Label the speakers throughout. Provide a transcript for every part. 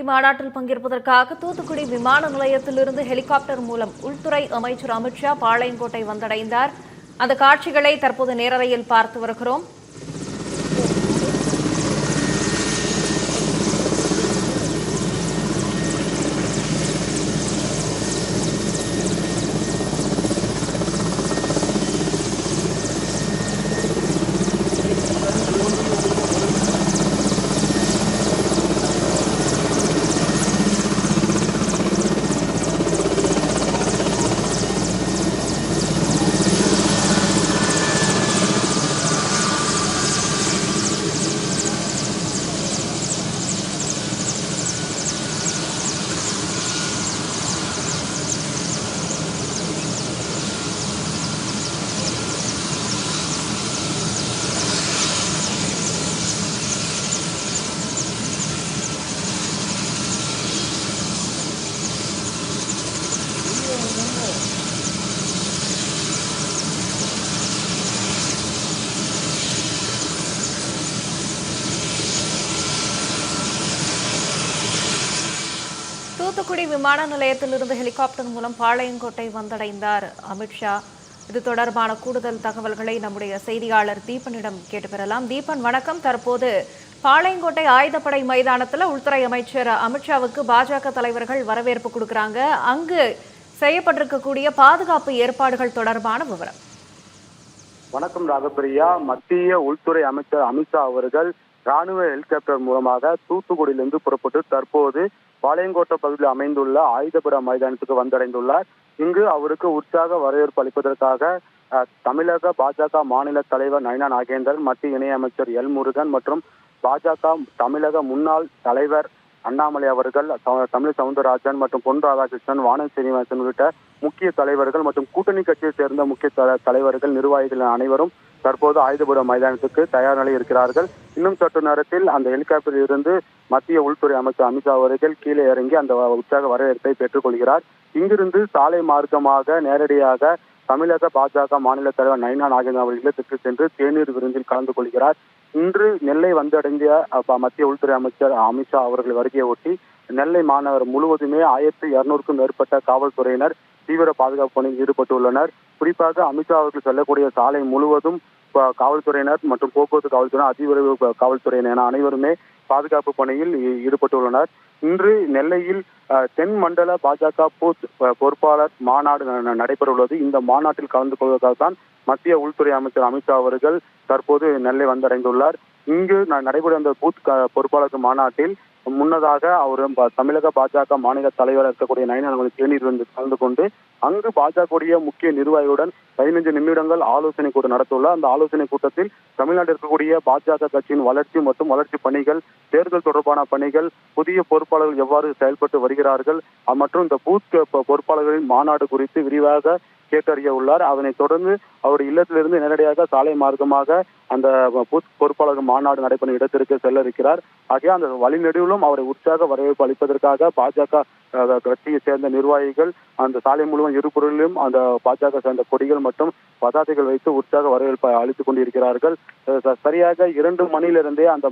Speaker 1: மாநாட்டில் பங்கேற்பதற்காக தூத்துக்குடி விமான நிலையத்திலிருந்து ஹெலிகாப்டர் மூலம் உள்துறை அமைச்சர் அமித்ஷா பாளையங்கோட்டை வந்தடைந்தார். அந்த காட்சிகளை தற்போது நேரலையில் பார்த்து வருகிறோம். தூத்துக்குடி விமான நிலையத்திலிருந்து ஹெலிகாப்டர் மூலம் பாளையங்கோட்டை வந்தடைந்தார் அமித்ஷா. இது தொடர்பான கூடுதல் தகவல்களை நம்முடைய செய்தியாளர் தீபனிடம் கேட்டு பெறலாம். தீபன், வணக்கம். தற்போது பாளையங்கோட்டை ஆயுதப்படை மைதானத்தில் உள்துறை அமைச்சர் அமித்ஷாவுக்கு பாஜக தலைவர்கள் வரவேற்பு கொடுக்கிறாங்க. அங்கு செய்யப்பட்டிருக்கக்கூடிய பாதுகாப்பு ஏற்பாடுகள் தொடர்பான விவரம்.
Speaker 2: வணக்கம் ராகப்பிரியா. மத்திய உள்துறை அமைச்சர் அமித்ஷா அவர்கள் ராணுவ ஹெலிகாப்டர் மூலமாக தூத்துக்குடியிலிருந்து புறப்பட்டு தற்போது பாளையங்கோட்டை பகுதியில் அமைந்துள்ள ஆயுதப்பட மைதானத்துக்கு வந்தடைந்துள்ளார். இங்கு அவருக்கு உற்சாக வரவேற்பு அளிப்பதற்காக தமிழக பாஜக மாநில தலைவர் நயினா நாகேந்திரன், மத்திய இணையமைச்சர் எல் முருகன் மற்றும் பாஜக தமிழக முன்னாள் தலைவர் அண்ணாமலை அவர்கள், தமிழ் சவுந்தரராஜன் மற்றும் பொன் ராதாகிருஷ்ணன், வானதி சீனிவாசன் உள்ளிட்ட முக்கிய தலைவர்கள் மற்றும் கூட்டணி கட்சியை சேர்ந்த முக்கிய தலைவர்கள், நிர்வாகிகள் அனைவரும் தற்போது ஆயுதப்பட மைதானத்துக்கு தயார் நிலையில் இருக்கிறார்கள். இன்னும் சற்று நேரத்தில் அந்த ஹெலிகாப்டரில் இருந்து மத்திய உள்துறை அமைச்சர் அமித்ஷா அவர்கள் கீழே இறங்கி அந்த உற்சாக வரவேற்பை பெற்றுக் கொள்கிறார். இங்கிருந்து சாலை மார்க்கமாக நேரடியாக தமிழக பாஜக மாநில தலைவர் நயினா நாகேந்திரன் அவர்கள் இல்லத்திற்கு சென்று தேநீர் விருந்தில் கலந்து கொள்கிறார். இன்று நெல்லை வந்தடைந்த மத்திய உள்துறை அமைச்சர் அமித்ஷா அவர்கள் வருகையை ஒட்டி நெல்லை மாநகர் முழுவதுமே 1200க்கும் மேற்பட்ட காவல்துறையினர் தீவிர பாதுகாப்பு பணியில் ஈடுபட்டுள்ளனர். குறிப்பாக அமித்ஷா அவர்கள் செல்லக்கூடிய சாலை முழுவதும் காவல்துறையினர் மற்றும் போக்குவரத்து காவல்துறையினர், அதிவிரைவு காவல்துறையினர் என அனைவருமே பாதுகாப்பு பணியில் ஈடுபட்டுள்ளனர். இன்று நெல்லையில் தென் மண்டல பாஜக பூத் பொறுப்பாளர் மாநாடு நடைபெற உள்ளது. இந்த மாநாட்டில் கலந்து கொள்வதற்காகத்தான் மத்திய உள்துறை அமைச்சர் அமித்ஷா அவர்கள் தற்போது நெல்லை வந்தடைந்துள்ளார். இங்கு நடைபெறும் அந்த பூத் பொறுப்பாளர் மாநாட்டில் முன்னதாக அவர் தமிழக பாஜக மாநில தலைவர் இருக்கக்கூடிய நயினா தேநீர் வந்து கலந்து கொண்டு அங்கு பாஜக முக்கிய நிர்வாகிகளுடன் 15 நிமிடங்கள் ஆலோசனை கூட்டம் நடத்தவுள்ளார். அந்த ஆலோசனை கூட்டத்தில் தமிழ்நாட்டில் இருக்கக்கூடிய பாஜக கட்சியின் வளர்ச்சி மற்றும் வளர்ச்சி பணிகள், தேர்தல் தொடர்பான பணிகள், புதிய பொறுப்பாளர்கள் எவ்வாறு செயல்பட்டு வருகிறார்கள் மற்றும் இந்த பூத் பொறுப்பாளர்களின் மாநாடு குறித்து விரிவாக கேட்டறிய உள்ளார். அதனைத் தொடர்ந்து அவருடைய இல்லத்திலிருந்து நேரடியாக சாலை மார்க்கமாக அந்த பூத் பொறுப்பாளர்கள் மாநாடு நடைபெறும் இடத்திற்கு செல்ல இருக்கிறார். ஆகிய அந்த வழிநெடுவிலும் அவரை உற்சாக வரவேற்பு அளிப்பதற்காக பாஜக கட்சியை சேர்ந்த நிர்வாகிகள் அந்த சாலை முழுவதும் இருபுறங்களிலும் அந்த பாஜக சேர்ந்த கொடிகள் மற்றும் பதாதைகள் வைத்து உற்சாக வரவேற்பு அளித்துக் கொண்டிருக்கிறார்கள். சரியாக 2 மணியிலிருந்தே அந்த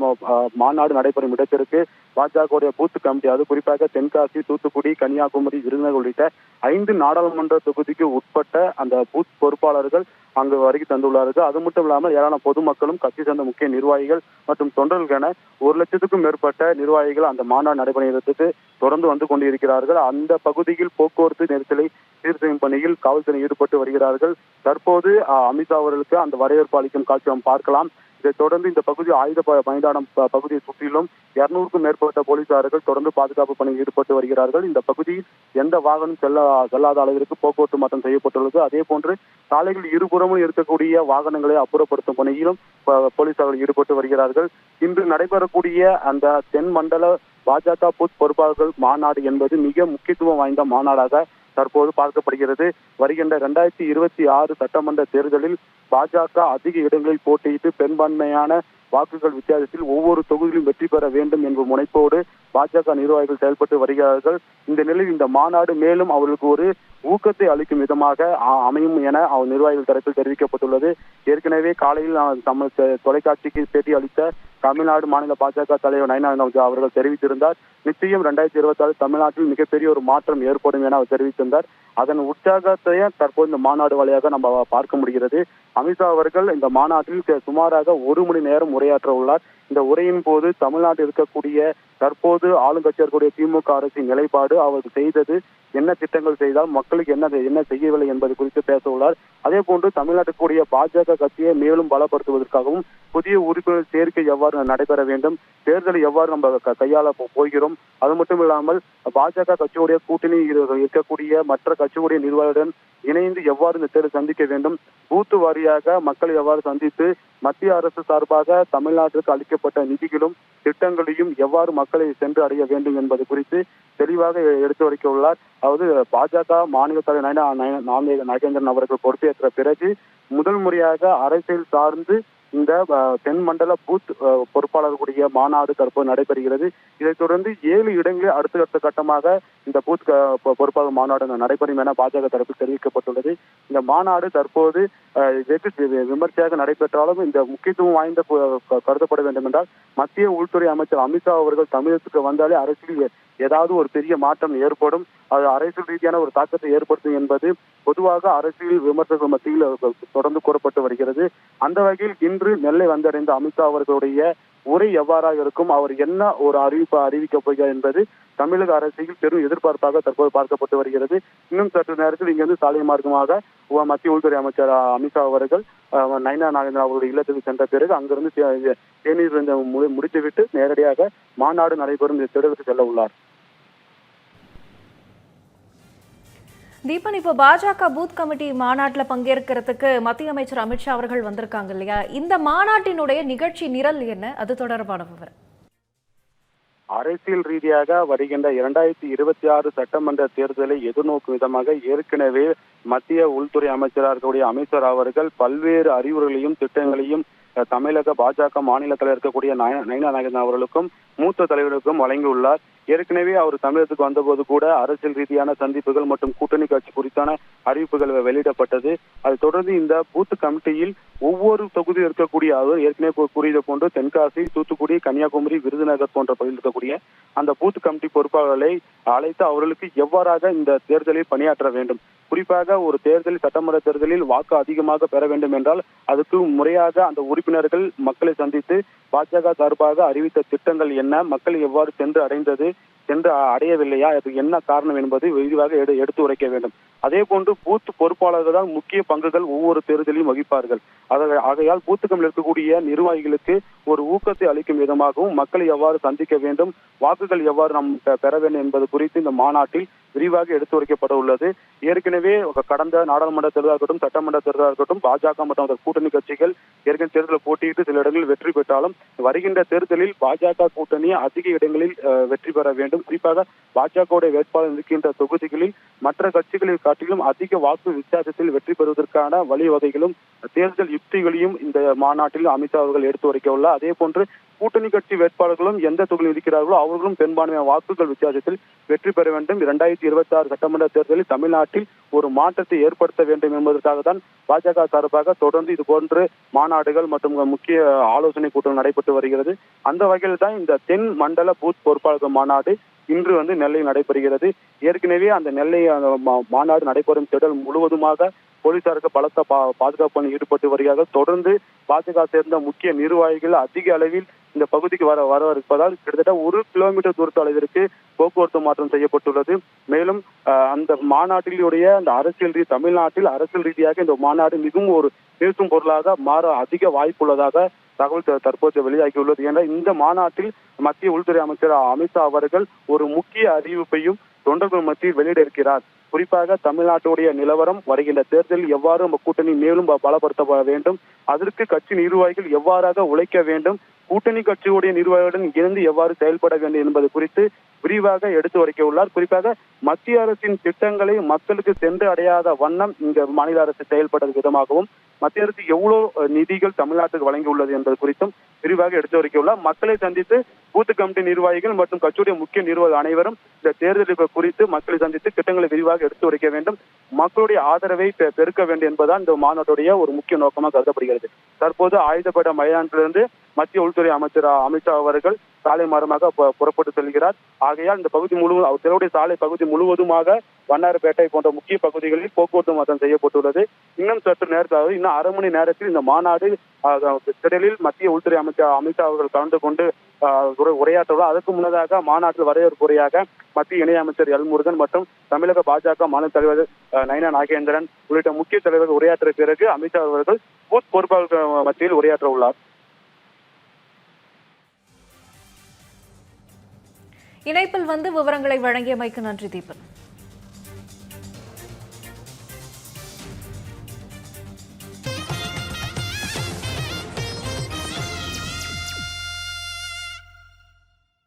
Speaker 2: மாநாடு நடைபெறும் இடத்திற்கு பாஜக பூத் கமிட்டி, அது குறிப்பாக தென்காசி, தூத்துக்குடி, கன்னியாகுமரி, விருதுநகர் உள்ளிட்ட 5 நாடாளுமன்ற தொகுதிக்கு உட்பட்ட அந்த பூத் பொறுப்பாளர்கள் அங்கு வருகை தந்துள்ளார்கள். அது மட்டும் இல்லாமல் ஏராளமான பொதுமக்களும் கட்சி சேர்ந்த முக்கிய நிர்வாகிகள் மற்றும் தொண்டர்கள் என 1 லட்சத்துக்கும் மேற்பட்ட நிர்வாகிகள் அந்த மாநாடு நடைபெறும் இடத்துக்கு தொடர்ந்து வந்து கொண்டிருக்கிறார்கள். அந்த பகுதியில் போக்குவரத்து நெரிசலை சீர் செய்யும் பணியில் காவல்துறை ஈடுபட்டு வருகிறார்கள். தற்போது அமித்ஷா அவர்களுக்கு அந்த வரவேற்பு அளிக்கும் காட்சி நாம் பார்க்கலாம். இதைத் தொடர்ந்து இந்த பகுதி ஆயுத மைதானம் பகுதியை சுற்றிலும் 200க்கும் மேற்பட்ட போலீசார்கள் தொடர்ந்து பாதுகாப்பு பணியில் ஈடுபட்டு வருகிறார்கள். இந்த பகுதியில் எந்த வாகனம் செல்லாத அளவிற்கு போக்குவரத்து மாற்றம் செய்யப்பட்டுள்ளது. அதே போன்று சாலைகள் இருபுறமும் இருக்கக்கூடிய வாகனங்களை அப்புறப்படுத்தும் பணியிலும் போலீசார்கள் ஈடுபட்டு வருகிறார்கள். இன்று நடைபெறக்கூடிய அந்த தென் மண்டல பாஜக பூத் பொறுப்பாளர்கள் மாநாடு என்பது மிக முக்கியத்துவம் வாய்ந்த மாநாடாக தற்போது பார்க்கப்படுகிறது. வருகின்ற 2026 சட்டமன்ற தேர்தலில் பாஜக அதிக இடங்களில் போட்டியிட்டு பெரும்பான்மையான வாக்குகள் வித்தியாசத்தில் ஒவ்வொரு தொகுதியிலும் வெற்றி பெற வேண்டும் என்ற முனைப்போடு பாஜக நிர்வாகிகள் செயல்பட்டு வருகிறார்கள். இந்த நிலையில் இந்த மாநாடு மேலும் அவர்களுக்கு ஒரு ஊக்கத்தை அளிக்கும் விதமாக அமையும் என நிர்வாகிகள் தரப்பில் தெரிவிக்கப்பட்டுள்ளது. ஏற்கனவே காலையில் தொலைக்காட்சிக்கு பேட்டி அளித்த தமிழ்நாடு மாநில பாஜக தலைவர் நயினா நாகேந்திரன் அவர்கள் தெரிவித்திருந்தார். நிச்சயம் 2026 தமிழ்நாட்டில் மிகப்பெரிய ஒரு மாற்றம் ஏற்படும் என அவர் தெரிவித்திருந்தார். அதன் உற்சாகத்தையே தற்போது இந்த மாநாடு வழியாக நம்ம பார்க்க முடிகிறது. அமித்ஷா அவர்கள் இந்த மாநாட்டில் சுமாராக 1 மணி நேரம் உரையாற்ற உள்ளார். இந்த உரையின் போது தமிழ்நாட்டில் இருக்கக்கூடிய தற்போது ஆளுங்கட்சியாக இருக்கக்கூடிய திமுக அரசின் நிலைப்பாடு, அவர்கள் செய்தது என்ன, திட்டங்கள் செய்தால் மக்களுக்கு என்ன செய்யவில்லை என்பது குறித்து பேச உள்ளார். அதே போன்று தமிழ்நாட்டுக்கு கூடிய பாஜக கட்சியை மேலும் பலப்படுத்துவதற்காகவும் புதிய உறுப்பினர் சேர்க்கை எவ்வாறு நடைபெற வேண்டும், தேர்தலை எவ்வாறு நம்ம கையாள போகிறோம், அது மட்டும் இல்லாமல் பாஜக கட்சியுடைய கூட்டணி இருக்கக்கூடிய மற்ற கட்சியுடைய நிர்வாகிகளுடன் இணைந்து எவ்வாறு இந்த தேர்தல் சந்திக்க வேண்டும், பூத்து வாரியாக மக்களை எவ்வாறு சந்தித்து மத்திய அரசு சார்பாக தமிழ்நாட்டிற்கு அளிக்கப்பட்ட நிதிகளும் திட்டங்களையும் எவ்வாறு மக்களை சென்று அடைய வேண்டும் என்பது குறித்து தெளிவாக எடுத்து வைக்க உள்ளார். அதாவது பாஜக மாநில தலைவர் நயினா நாகேந்திரன் அவர்கள் பொறுப்பேற்ற பிறகு முதல் முறையாக அரசியல் சார்ந்து இந்த தென் மண்டல பூத் பொறுப்பாளர்களுடைய மாநாடு தற்போது நடைபெறுகிறது. இதைத் தொடர்ந்து 7 இடங்களில் அடுத்த கட்டமாக இந்த பூத் பொறுப்பாளர் மாநாடு நடைபெறும் என பாஜக தரப்பில் தெரிவிக்கப்பட்டுள்ளது. இந்த மாநாடு தற்போது வெகு விமர்சையாக நடைபெற்றாலும் இந்த முக்கியத்துவம் வாய்ந்த கருதப்பட வேண்டும் என்றால் மத்திய உள்துறை அமைச்சர் அமித்ஷா அவர்கள் தமிழகத்துக்கு வந்தாலே அரசியல் ஏதாவது ஒரு பெரிய மாற்றம் ஏற்படும், அது அரசியல் ரீதியான ஒரு தாக்கத்தை ஏற்படுத்தும் என்பது பொதுவாக அரசியல் விமர்சகர்கள் மத்தியில் தொடர்ந்து கூறப்பட்டு வருகிறது. அந்த வகையில் இன்று நெல்லை வந்தடைந்த அமித்ஷா அவர்களுடைய உரை எவ்வாறாக இருக்கும், அவர் என்ன ஒரு அறிவிக்கப் போகிறார் என்பது தமிழக அரசியல் பெரும் எதிர்பார்ப்பாக தற்போது பார்க்கப்பட்டு வருகிறது. இன்னும் சற்று நேரத்தில் இங்கிருந்து சாலை மார்க்கமாக மத்திய உள்துறை அமைச்சர் அமித்ஷா அவர்கள் நயினா நாகேந்திரன் அவர்களுடைய இல்லத்துக்கு சென்ற பிறகு அங்கிருந்து தேநீர் முடித்துவிட்டு நேரடியாக மாநாடு நடைபெறும் இடத்திற்கு செல்ல உள்ளார்.
Speaker 1: தீபன், இப்போ பாஜக பூத் கமிட்டி மாநாட்டில் பங்கேற்கிறதுக்கு மத்திய அமைச்சர் அமித்ஷா அவர்கள் வந்திருக்காங்க இல்லையா? இந்த மாநாட்டினுடைய நிகழ்ச்சி நிரல் என்ன, அது தொடர்பான விவரம்?
Speaker 2: அரசியல் ரீதியாக வருகின்ற 2026 சட்டமன்ற தேர்தலை எதிர்நோக்கும் விதமாக ஏற்கனவே மத்திய உள்துறை அமைச்சராக இருக்கக்கூடிய அமித்ஷா அவர்கள் பல்வேறு அறிவுரைகளையும் திட்டங்களையும் தமிழக பாஜக மாநில தலைவர் இருக்கக்கூடிய நயினா நாகேந்திரன் அவர்களுக்கும் மூத்த தலைவர்களுக்கும் வழங்கியுள்ளார். ஏற்கனவே அவர் தமிழகத்துக்கு வந்தபோது கூட அரசியல் ரீதியான சந்திப்புகள் மற்றும் கூட்டணி கட்சி குறித்தான அறிவிப்புகள் வெளியிடப்பட்டது. அதை தொடர்ந்து இந்த பூத் கமிட்டியில் ஒவ்வொரு தொகுதியில் இருக்கக்கூடிய, ஏற்கனவே கூறியது போன்று தென்காசி, தூத்துக்குடி, கன்னியாகுமரி, விருதுநகர் போன்ற பகுதியில் இருக்கக்கூடிய அந்த பூத் கமிட்டி பொறுப்பாளர்களை அழைத்து அவர்களுக்கு எவ்வாறாக இந்த தேர்தலில் பணியாற்ற வேண்டும், குறிப்பாக ஒரு தேர்தல் சட்டமன்ற தேர்தலில் வாக்கு அதிகமாக பெற வேண்டும் என்றால் அதுக்கு முறையாக அந்த உறுப்பினர்கள் மக்களை சந்தித்து பாஜக சார்பாக அறிவித்த திட்டங்கள் என்ன, மக்கள் எவ்வாறு சென்று அடையவில்லையா, அது என்ன காரணம் என்பது விரிவாக எடுத்து உரைக்க வேண்டும். அதே போன்று பூத் பொறுப்பாளர்கள் தான் முக்கிய பங்குகள் ஒவ்வொரு தேர்தலையும் வகிப்பார்கள். ஆகையால் பூத் கமிட்டியில் இருக்கக்கூடிய நிர்வாகிகளுக்கு ஒரு ஊக்கத்தை அளிக்கும் விதமாகவும் மக்களை எவ்வாறு சந்திக்க வேண்டும், வாக்குகள் எவ்வாறு நாம் பெற வேண்டும் என்பது குறித்து இந்த மாநாட்டில் விரிவாக எடுத்து உரைக்கப்பட உள்ளது. ஏற்கனவே கடந்த நாடாளுமன்ற தேர்தலாக இருக்கட்டும், சட்டமன்ற தேர்தலாக இருக்கட்டும், பாஜக மற்றும் அதன் கூட்டணி கட்சிகள் ஏற்கனவே தேர்தலில் போட்டியிட்டு சில இடங்களில் வெற்றி பெற்றாலும் வருகின்ற தேர்தலில் பாஜக கூட்டணி அதிக இடங்களில் வெற்றி பெற வேண்டும். குறிப்பாக பாஜகவுடைய வேட்பாளர் இருக்கின்ற தொகுதிகளில் மற்ற கட்சிகளை காட்டிலும் அதிக வாக்கு வித்தியாசத்தில் வெற்றி பெறுவதற்கான வழிவகைகளும் தேர்தல் யுக்திகளையும் இந்த மாநாட்டில் அமித்ஷா அவர்கள் எடுத்து உரைக்க உள்ளார். அதே போன்று கூட்டணி கட்சி வேட்பாளர்களும் எந்த தொகுதியில் இருக்கிறார்களோ அவர்களும் பெரும்பான்மையான வாக்குகள் வித்தியாசத்தில் வெற்றி பெற வேண்டும். 2026 சட்டமன்ற தேர்தலில் தமிழ்நாட்டில் ஒரு மாற்றத்தை ஏற்படுத்த வேண்டும் என்பதற்காக தான் பாஜக சார்பாக தொடர்ந்து இது போன்று மாநாடுகள் மற்றும் முக்கிய ஆலோசனை கூட்டம் நடைபெற்று வருகிறது. அந்த வகையில் தான் இந்த தென் மண்டல பூத் பொறுப்பாளர்கள் மாநாடு இன்று நெல்லையில் நடைபெறுகிறது. ஏற்கனவே அந்த நெல்லை மாநாடு நடைபெறும் திடல் முழுவதுமாக போலீசாருக்கு பலத்த பாதுகாப்பு பணியில் ஈடுபட்டு வருகிறார்கள். தொடர்ந்து பாஜக சேர்ந்த முக்கிய நிர்வாகிகள் அதிக அளவில் இந்த பகுதிக்கு வர இருப்பதால் கிட்டத்தட்ட 1 கிலோமீட்டர் தூரத்து அளவிற்கு போக்குவரத்து மாற்றம் செய்யப்பட்டுள்ளது. மேலும் அந்த மாநாட்டிலுடைய அந்த தமிழ்நாட்டில் அரசியல் ரீதியாக இந்த மாநாடு மிகவும் ஒரு பேசும் பொருளாக மாற அதிக வாய்ப்புள்ளதாக தகவல் தற்போது வெளியாகியுள்ளது. ஏன்னா இந்த மாநாட்டில் மத்திய உள்துறை அமைச்சர் அமித்ஷா அவர்கள் ஒரு முக்கிய அறிவிப்பையும் தொண்டர்கள் மத்தியில் வெளியிட இருக்கிறார். குறிப்பாக தமிழ்நாட்டுடைய நிலவரம், வருகின்ற தேர்தலில் எவ்வாறு நம்ம கூட்டணி மேலும் பலப்படுத்த வேண்டும், அதற்கு கட்சி நிர்வாகிகள் எவ்வாறாக உழைக்க வேண்டும், கூட்டணி கட்சியுடைய நிர்வாகிகளுடன் இணைந்து எவ்வாறு செயல்பட வேண்டும் என்பது குறித்து விரிவாக எடுத்து உரைக்க உள்ளார். குறிப்பாக மத்திய அரசின் திட்டங்களை மக்களுக்கு சென்று அடையாத வண்ணம் இந்த மாநில அரசு செயல்பட விதமாகவும் மத்திய அரசு எவ்வளவு நிதிகள் தமிழ்நாட்டுக்கு வழங்கியுள்ளது என்பது குறித்தும் விரிவாக எடுத்து உரைக்க உள்ளார். மக்களை சந்தித்து பூத் கமிட்டி நிர்வாகிகள் மற்றும் கட்சியுடைய முக்கிய நிர்வாகிகள் அனைவரும் இந்த தேர்தல் குறித்து மக்களை சந்தித்து திட்டங்களை விரிவாக எடுத்து உரைக்க வேண்டும், மக்களுடைய ஆதரவை பெருக்க வேண்டும் என்பதுதான் இந்த மாநாட்டுடைய ஒரு முக்கிய நோக்கமாக கருதப்படுகிறது. தற்போது ஆயுதப்பட மைதானத்திலிருந்து மத்திய உள்துறை அமைச்சர் அமித்ஷா அவர்கள் சாலை மார்க்கமாக புறப்பட்டு செல்கிறார். ஆகையால் இந்த பகுதி முழுவதும் அவருடைய சாலை பகுதி முழுவதுமாக வண்ணாரப்பேட்டை போன்ற முக்கிய பகுதிகளில் போக்குவரத்து மாற்றம் செய்யப்பட்டுள்ளது. இன்னும் சற்று நேரத்தில் இன்னும் அரை மணி நேரத்தில் இந்த மாநாடு திடலில் மத்திய உள்துறை அமைச்சர் அமித்ஷா அவர்கள் கலந்து கொண்டு உரையாற்றுள்ளார். அதற்கு முன்னதாக மாநாட்டில் வரவேற்பு உரையாக மத்திய இணையமைச்சர் எல் முருகன் மற்றும் தமிழக பாஜக மாநில தலைவர் நயனா நாகேந்திரன் உள்ளிட்ட முக்கிய தலைவர்கள் உரையாற்றிய பிறகு அமித்ஷா அவர்கள் பூத் பொறுப்பாளர்கள் மத்தியில் உரையாற்ற உள்ளார்.
Speaker 1: இணைப்பில் வந்து விவரங்களை வழங்கியமைக்கு நன்றி தீபன்.